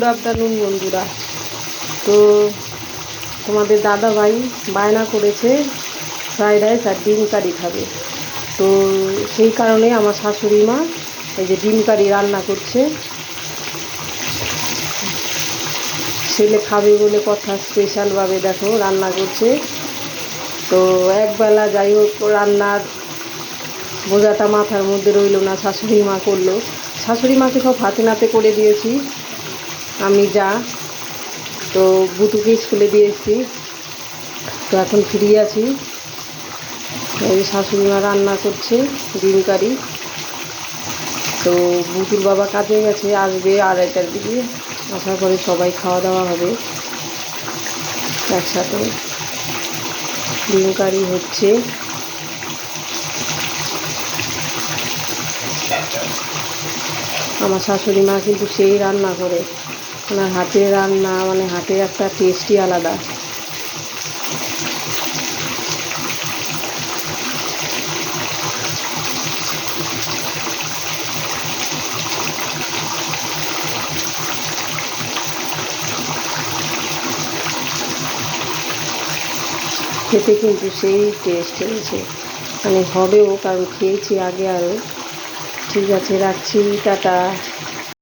Good afternoon বন্ধুরা। তো তোমাদের দাদা ভাই বায়না করেছে ফ্রাইড রাইস আর ডিম কারি খাবে। তো সেই কারণে আমার শাশুড়ি মা এই যে ডিম কারি রান্না করছে। ছেলে খাবে বলে কথা, স্পেশালভাবে দেখো রান্না করছে। তো একবেলা যাই হোক রান্নার বোঝাটা মাথার মধ্যে রইল না, শাশুড়ি মা করলো। শাশুড়ি মাকে সব হাতে নাতে করে দিয়েছি আমি যা। তো বুতুকে স্কুলে দিয়ে এসেছি, তো এখন ফ্রি আছি। এই শাশুড়ি মা রান্না করছে ডিম কারি। তো বুতুর বাবা কাজে গেছে, আসবে 2:30টার দিকে। আসার পরে সবাই খাওয়া দাওয়া হবে একসাথে। ডিম কারি হচ্ছে। আমার শাশুড়ি মা কিন্তু সেই রান্না করে, ওনার হাতের রান্না মানে হাতের একটা টেস্টই আলাদা। খেতে কিন্তু সেই টেস্ট হয়েছে, মানে হবেও, কারণ খেয়েছি আগে আরও। ঠিক আছে, রাখছি, টাটা।